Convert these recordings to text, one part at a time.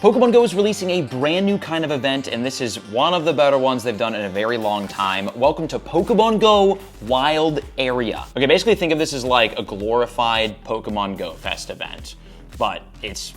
Pokemon Go is releasing a brand new kind of event, and this is one of the better ones they've done in a very long time. Welcome to Pokemon Go Wild Area. Okay, basically think of this as like a glorified Pokemon Go Fest event. But it's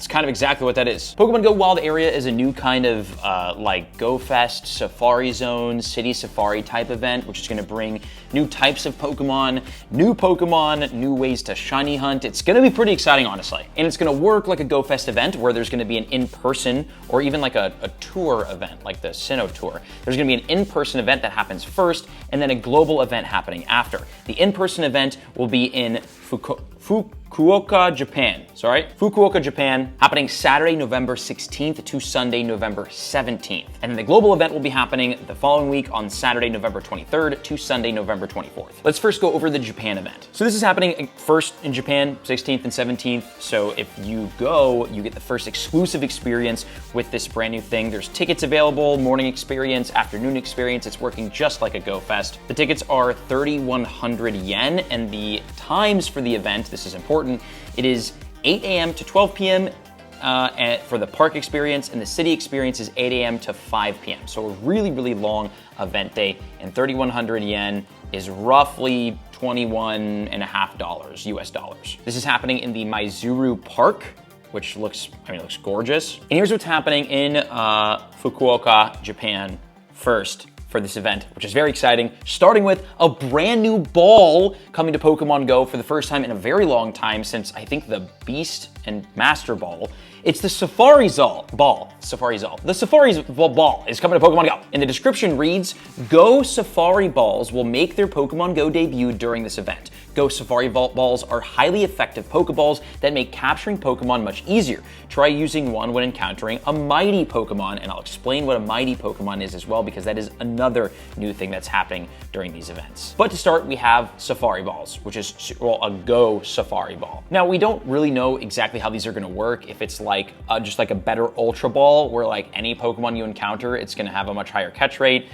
kind of exactly what that is. Pokemon Go Wild Area is a new kind of like Go Fest, Safari Zone, City Safari type event, which is gonna bring new types of Pokemon, new ways to shiny hunt. It's gonna be pretty exciting, honestly. And it's gonna work like a Go Fest event where there's gonna be an in-person or even like a tour event, like the Sinnoh Tour. There's gonna be an in-person event that happens first and then a global event happening after. The in-person event will be in Fukuoka, Japan, happening Saturday, November 16th to Sunday, November 17th. And then the global event will be happening the following week on Saturday, November 23rd to Sunday, November 24th. Let's first go over the Japan event. So this is happening first in Japan, 16th and 17th. So if you go, you get the first exclusive experience with this brand new thing. There's tickets available, morning experience, afternoon experience. It's working just like a Go Fest. The tickets are 3,100 yen, and the times for the event, this is important, it is 8 a.m. to 12 p.m. For the park experience, and the city experience is 8 a.m. to 5 p.m. So a really, really long event day, and 3,100 yen is roughly $21.50 US dollars. This is happening in the Maizuru Park, which looks gorgeous. And here's what's happening in Fukuoka, Japan first for this event, which is very exciting, starting with a brand new ball coming to Pokemon Go for the first time in a very long time, since I think the Beast and Master Ball. It's the Safari Ball. The Safari Ball is coming to Pokemon Go. And the description reads, Go Safari Balls will make their Pokemon Go debut during this event. Go Safari Balls are highly effective Pokeballs that make capturing Pokemon much easier. Try using one when encountering a Mighty Pokemon, and I'll explain what a Mighty Pokemon is as well, because that is another new thing that's happening during these events. But to start, we have Safari Balls, which is a Go Safari Ball. Now, we don't really know exactly how these are gonna work, if it's like just like a better Ultra Ball, where like any Pokemon you encounter, it's gonna have a much higher catch rate.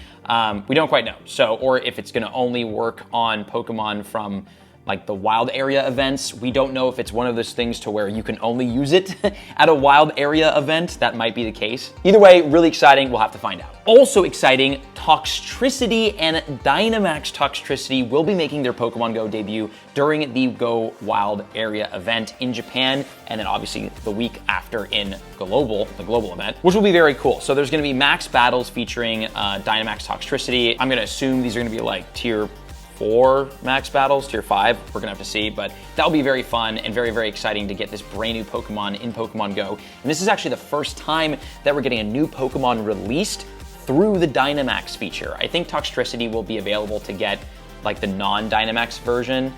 We don't quite know. So, or if it's gonna only work on Pokemon from like the wild area events. We don't know if it's one of those things to where you can only use it at a wild area event. That might be the case. Either way, really exciting. We'll have to find out. Also exciting, Toxtricity and Dynamax Toxtricity will be making their Pokemon Go debut during the Go Wild Area event in Japan, and then obviously the week after in the global event, which will be very cool. So there's gonna be max battles featuring Dynamax Toxtricity. I'm gonna assume these are gonna be like tier 4 max battles, tier 5, we're gonna have to see, but that'll be very fun and very, very exciting to get this brand new Pokemon in Pokemon Go. And this is actually the first time that we're getting a new Pokemon released through the Dynamax feature. I think Toxtricity will be available to get like the non-Dynamax version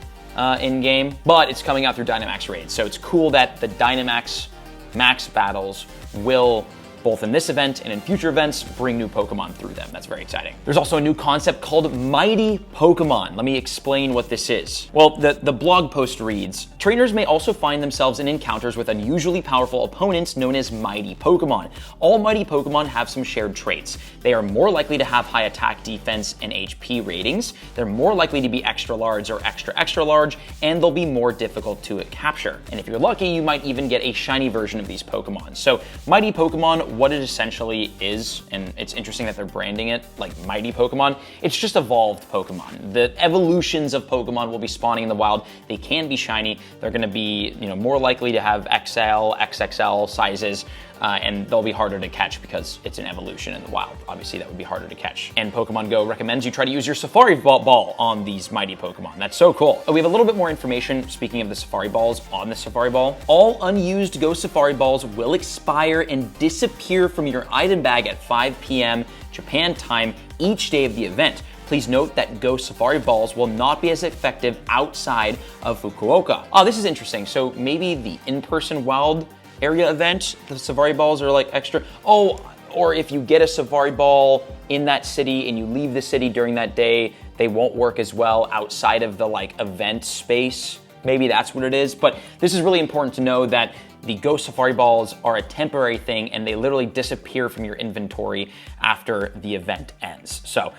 in-game, but it's coming out through Dynamax raids. So it's cool that the Dynamax max battles will, both in this event and in future events, bring new Pokemon through them. That's very exciting. There's also a new concept called Mighty Pokemon. Let me explain what this is. Well, the blog post reads, trainers may also find themselves in encounters with unusually powerful opponents known as Mighty Pokemon. All Mighty Pokemon have some shared traits. They are more likely to have high attack, defense, and HP ratings. They're more likely to be extra large or extra large, and they'll be more difficult to capture. And if you're lucky, you might even get a shiny version of these Pokemon. So Mighty Pokemon, what it essentially is, and it's interesting that they're branding it like Mighty Pokemon, it's just evolved Pokemon. The evolutions of Pokemon will be spawning in the wild. They can be shiny. They're gonna be, more likely to have XL, XXL sizes, and they'll be harder to catch because it's an evolution in the wild. Obviously, that would be harder to catch. And Pokemon Go recommends you try to use your Safari Ball on these Mighty Pokemon. That's so cool. We have a little bit more information, speaking of the Safari Balls, on the Safari Ball. All unused Go Safari Balls will expire and disappear from your item bag at 5 p.m. Japan time each day of the event. Please note that Go Safari Balls will not be as effective outside of Fukuoka. Oh, this is interesting. So maybe the in-person wild area event, the Safari Balls are like extra. Oh, or if you get a Safari Ball in that city and you leave the city during that day, they won't work as well outside of the like event space. Maybe that's what it is. But this is really important to know that the Go Safari Balls are a temporary thing and they literally disappear from your inventory after the event ends. So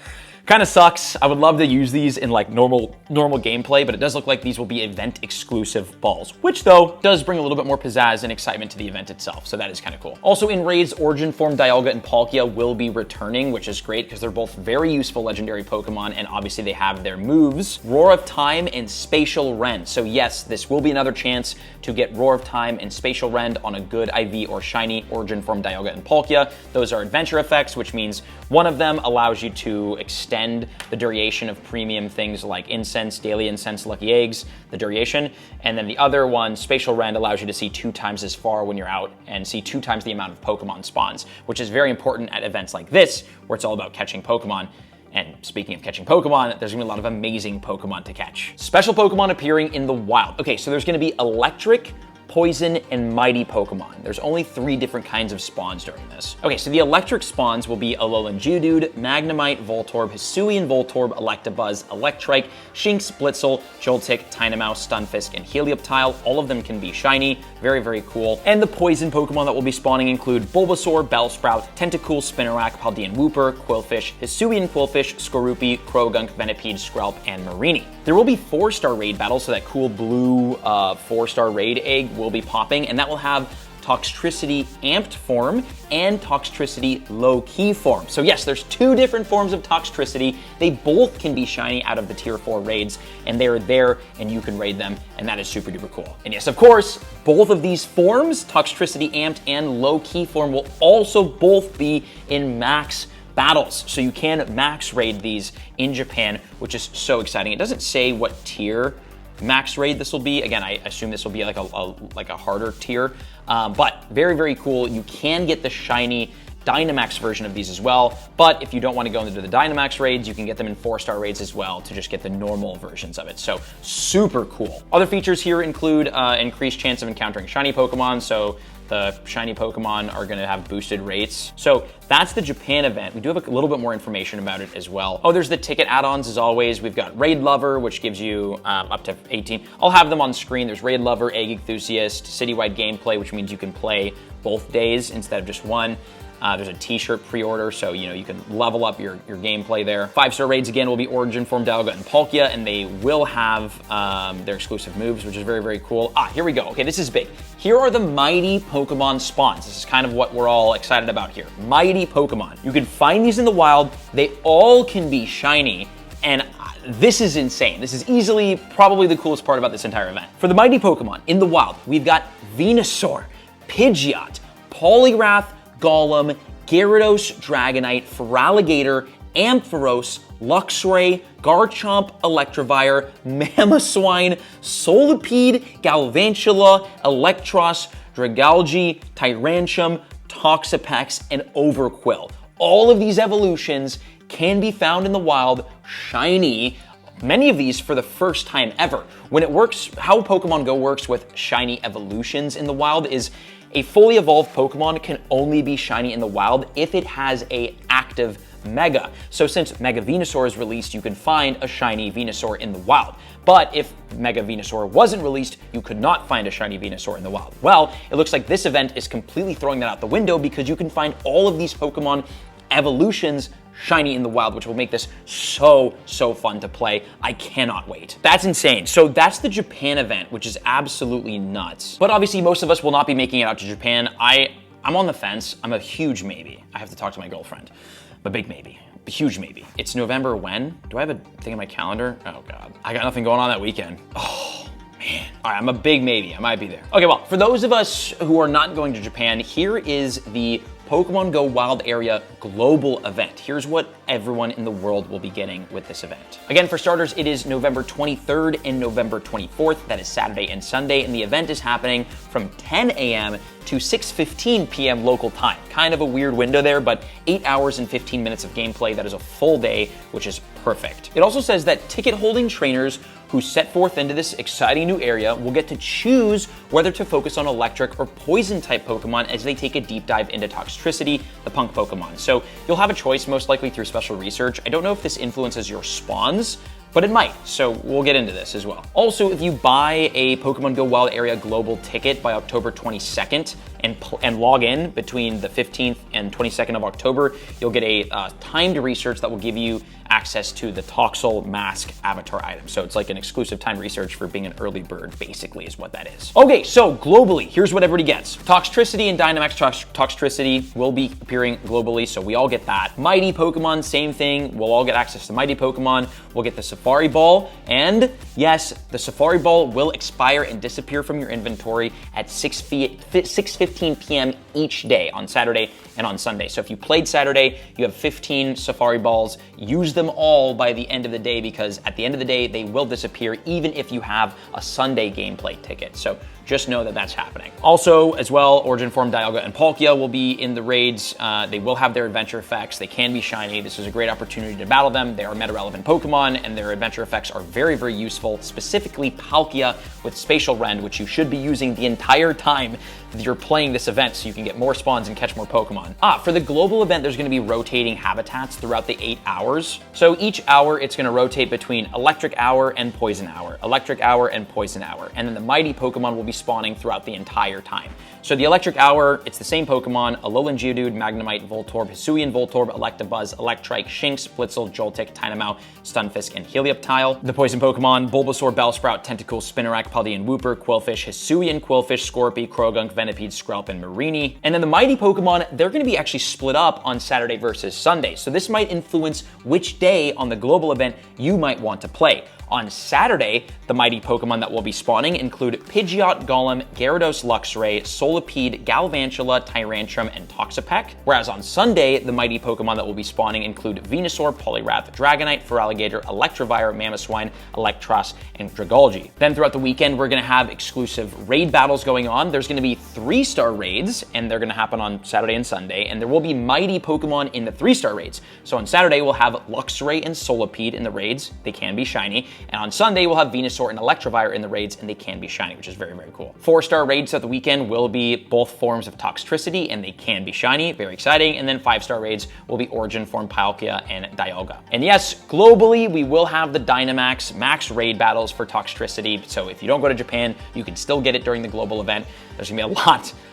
Kind of sucks. I would love to use these in like normal gameplay, but it does look like these will be event exclusive balls, which though does bring a little bit more pizzazz and excitement to the event itself. So that is kind of cool. Also in raids, Origin Form Dialga and Palkia will be returning, which is great because they're both very useful legendary Pokemon, and obviously they have their moves, Roar of Time and Spatial Rend. So yes, this will be another chance to get Roar of Time and Spatial Rend on a good IV or shiny Origin Form Dialga and Palkia. Those are adventure effects, which means one of them allows you to extend the duration of premium things like Incense, Daily Incense, Lucky Eggs, the duration, and then the other one, Spatial Rend, allows you to see 2 times as far when you're out and see 2 times the amount of Pokemon spawns, which is very important at events like this, where it's all about catching Pokemon. And speaking of catching Pokemon, there's gonna be a lot of amazing Pokemon to catch. Special Pokemon appearing in the wild. Okay, so there's gonna be Electric, Poison, and Mighty Pokemon. There's only 3 different kinds of spawns during this. Okay, so the electric spawns will be Alolan Geodude, Magnemite, Voltorb, Hisuian Voltorb, Electabuzz, Electrike, Shinx, Blitzel, Joltik, Tynamo, Stunfisk, and Helioptile. All of them can be shiny. Very, very cool. And the poison Pokemon that will be spawning include Bulbasaur, Bellsprout, Tentacool, Spinarak, Paldean Wooper, Quillfish, Hisuian Quillfish, Skorupi, Krogunk, Venipede, Skrelp, and Mareanie. There will be 4-star raid battles, so that cool blue 4-star raid egg will be popping, and that will have Toxtricity amped form and Toxtricity low-key form. So yes, there's 2 different forms of Toxtricity. They both can be shiny out of the tier 4 raids, and they're there and you can raid them, and that is super duper cool. And yes, of course, both of these forms, Toxtricity amped and low-key form, will also both be in max battles. So you can max raid these in Japan, which is so exciting. It doesn't say what tier max raid this will be. Again, I assume this will be like a harder tier, but very, very cool. You can get the shiny Dynamax version of these as well, but if you don't want to go into the Dynamax raids, you can get them in 4-star raids as well to just get the normal versions of it. So super cool. Other features here include increased chance of encountering shiny Pokemon. So the shiny Pokemon are gonna have boosted rates. So that's the Japan event. We do have a little bit more information about it as well. Oh, there's the ticket add-ons as always. We've got Raid Lover, which gives you up to 18. I'll have them on screen. There's Raid Lover, Egg Enthusiast, Citywide Gameplay, which means you can play both days instead of just one. There's a t-shirt pre-order, so you can level up your gameplay there. 5-star raids again will be Origin Form Dialga and Palkia, and they will have their exclusive moves, which is very, very cool. Here we go. Okay, this is big. Here are the Mighty Pokemon spawns. This is kind of what we're all excited about here. Mighty Pokemon. You can find these in the wild. They all can be shiny, and this is insane. This is easily probably the coolest part about this entire event. For the Mighty Pokemon in the wild, we've got Venusaur, Pidgeot, Poliwrath, Golem, Gyarados, Dragonite, Feraligatr, Ampharos, Luxray, Garchomp, Electivire, Mamoswine, Solipede, Galvantula, Electros, Dragalge, Tyranium, Toxapex, and Overqwil. All of these evolutions can be found in the wild, shiny, many of these for the first time ever. When it works, how Pokemon Go works with shiny evolutions in the wild is a fully evolved Pokemon can only be shiny in the wild if it has a active Mega. So since Mega Venusaur is released, you can find a shiny Venusaur in the wild. But if Mega Venusaur wasn't released, you could not find a shiny Venusaur in the wild. Well, it looks like this event is completely throwing that out the window because you can find all of these Pokemon evolutions shiny in the wild, which will make this so fun to play. I cannot wait. That's insane. So that's the Japan event, which is absolutely nuts. But obviously most of us will not be making it out to Japan. I'm on the fence. I'm a huge maybe. I have to talk to my girlfriend. I'm a big maybe. A huge maybe. It's November when? Do I have a thing in my calendar? Oh God. I got nothing going on that weekend. Oh man. All right, I'm a big maybe. I might be there. Okay, well, for those of us who are not going to Japan, here is the Pokemon Go Wild Area Global event. Here's what everyone in the world will be getting with this event. Again, for starters, it is November 23rd and November 24th. That is Saturday and Sunday, and the event is happening from 10 a.m. to 6:15 p.m. local time. Kind of a weird window there, but 8 hours and 15 minutes of gameplay. That is a full day, which is perfect. It also says that ticket-holding trainers who set forth into this exciting new area will get to choose whether to focus on electric or poison type Pokemon as they take a deep dive into Toxtricity, the punk Pokemon. So you'll have a choice most likely through special research. I don't know if this influences your spawns, but it might, so we'll get into this as well. Also, if you buy a Pokemon Go Wild Area Global ticket by October 22nd and log in between the 15th and 22nd of October, you'll get a timed research that will give you access to the Toxel Mask avatar item. So it's like an exclusive time research for being an early bird, basically, is what that is. Okay, so globally, here's what everybody gets. Toxtricity and Dynamax Toxtricity will be appearing globally, so we all get that. Mighty Pokemon, same thing. We'll all get access to Mighty Pokemon. We'll get the Safari Ball, and yes, the Safari Ball will expire and disappear from your inventory at 6:15 p.m. each day on Saturday and on Sunday. So if you played Saturday, you have 15 Safari Balls. Use them all by the end of the day, because at the end of the day, they will disappear even if you have a Sunday gameplay ticket. So just know that that's happening. Also, as well, Origin Form, Dialga, and Palkia will be in the raids. They will have their adventure effects. They can be shiny. This is a great opportunity to battle them. They are meta-relevant Pokemon, and their adventure effects are very, very useful, specifically Palkia with Spatial Rend, which you should be using the entire time that you're playing this event so you can get more spawns and catch more Pokemon. For the global event, there's going to be rotating habitats throughout the 8 hours. So each hour, it's going to rotate between Electric Hour and Poison Hour, Electric Hour and Poison Hour, and then the Mighty Pokemon will be spawning throughout the entire time. So the Electric Hour, it's the same Pokemon: Alolan Geodude, Magnemite, Voltorb, Hisuian Voltorb, Electabuzz, Electrike, Shinx, Blitzel, Joltik, Tynamo, Stunfisk, and Helioptile. The Poison Pokemon: Bulbasaur, Bellsprout, Tentacool, Spinarak, Paldean Wooper, Quillfish, Hisuian Quillfish, Scorpy, Krogunk, Venipede, Skrelp, and Marini. And then the Mighty Pokemon, they're going to be actually split up on Saturday versus Sunday. So this might influence which day on the global event you might want to play. On Saturday, the Mighty Pokemon that will be spawning include Pidgeot, Golem, Gyarados, Luxray, Solipede, Galvantula, Tyrantrum, and Toxapeck. Whereas on Sunday, the Mighty Pokemon that will be spawning include Venusaur, Poliwrath, Dragonite, Feraligatr, Electivire, Mamoswine, Electros, and Dragalge. Then throughout the weekend, we're going to have exclusive raid battles going on. There's going to be 3-star raids, and they're going to happen on Saturday and Sunday, and there will be Mighty Pokemon in the 3-star raids. So on Saturday, we'll have Luxray and Solipede in the raids. They can be shiny. And on Sunday, we'll have Venusaur and Electivire in the raids, and they can be shiny, which is very, very cool. 4-star raids at the weekend will be both forms of Toxtricity, and they can be shiny, very exciting. And then 5-star raids will be Origin Form, Palkia, and Dialga. And yes, globally, we will have the Dynamax max raid battles for Toxtricity. So if you don't go to Japan, you can still get it during the global event. There's gonna be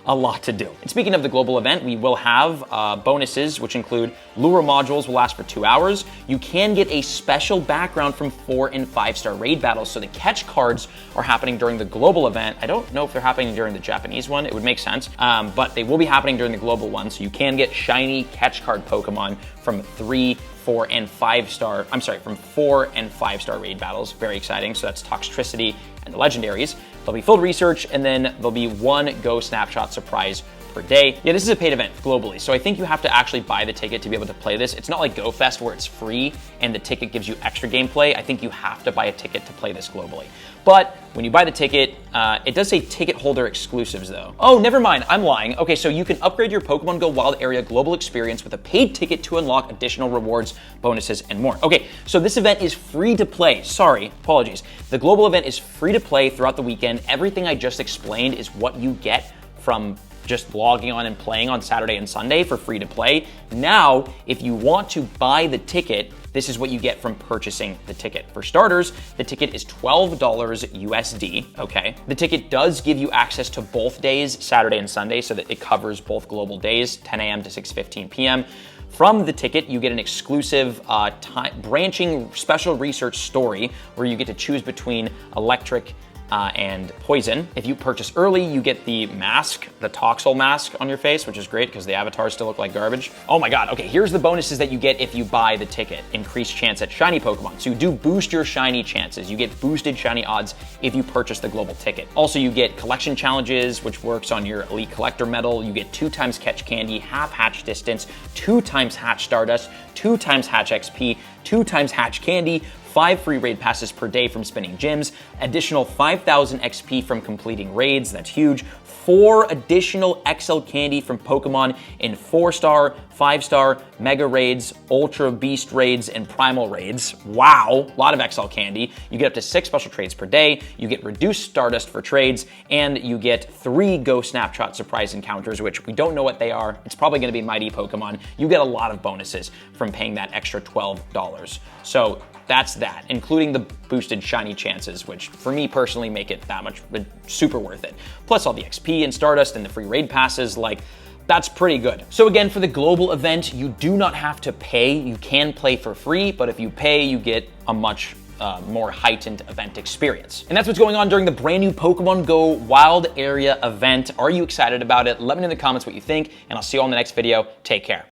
a lot to do. And speaking of the global event, we will have bonuses, which include Lure modules will last for 2 hours. You can get a special background from 4- and 5-star raid battles. So the catch cards are happening during the global event. I don't know if they're happening during the Japanese one. It would make sense, but they will be happening during the global one. So you can get shiny catch card Pokemon from 3, 4, and 5-star, from 4 and 5-star raid battles. Very exciting. So that's Toxtricity and the legendaries. There'll be field research, and then there'll be 1 Go Snapshot surprise per day. Yeah, this is a paid event globally, so I think you have to actually buy the ticket to be able to play this. It's not like GoFest where it's free and the ticket gives you extra gameplay. I think you have to buy a ticket to play this globally. But when you buy the ticket, it does say ticket holder exclusives though. Oh, never mind, I'm lying. Okay, so you can upgrade your Pokemon Go Wild Area global experience with a paid ticket to unlock additional rewards, bonuses, and more. Okay, so this event is free to play. Sorry, apologies. The global event is free to play throughout the weekend. Everything I just explained is what you get from just logging on and playing on Saturday and Sunday for free to play. Now, if you want to buy the ticket, this is what you get from purchasing the ticket. For starters, the ticket is $12 USD, okay? The ticket does give you access to both days, Saturday and Sunday, so that it covers both global days, 10 a.m. to 6:15 p.m. From the ticket, you get an exclusive branching special research story where you get to choose between electric and poison. If you purchase early, you get the mask, the Toxel mask on your face, which is great because the avatars still look like garbage. Oh my god, okay, here's the bonuses that you get if you buy the ticket. Increased chance at shiny Pokemon. So you do boost your shiny chances. You get boosted shiny odds if you purchase the global ticket. Also, you get collection challenges, which works on your Elite Collector medal. You get 2 times Catch Candy, half Hatch Distance, 2 times Hatch Stardust, 2 times Hatch XP, 2 times Hatch Candy, 5 free raid passes per day from spinning gyms, additional 5,000 XP from completing raids, that's huge, 4 additional XL candy from Pokemon in 4-star, 5-star, Mega Raids, Ultra Beast Raids, and Primal Raids. Wow, a lot of XL candy. You get up to 6 special trades per day, you get reduced Stardust for trades, and you get 3 Go Snapshot surprise encounters, which we don't know what they are. It's probably gonna be Mighty Pokemon. You get a lot of bonuses from paying that extra $12. So that's that, including the boosted shiny chances, which for me personally make it that much super worth it. Plus all the XP and Stardust and the free raid passes, like That's pretty good. So again, for the global event, you do not have to pay. You can play for free, but if you pay, you get a much more heightened event experience. And that's what's going on during the brand new Pokemon Go Wild Area event. Are you excited about it? Let me know in the comments what you think, and I'll see you all in the next video. Take care.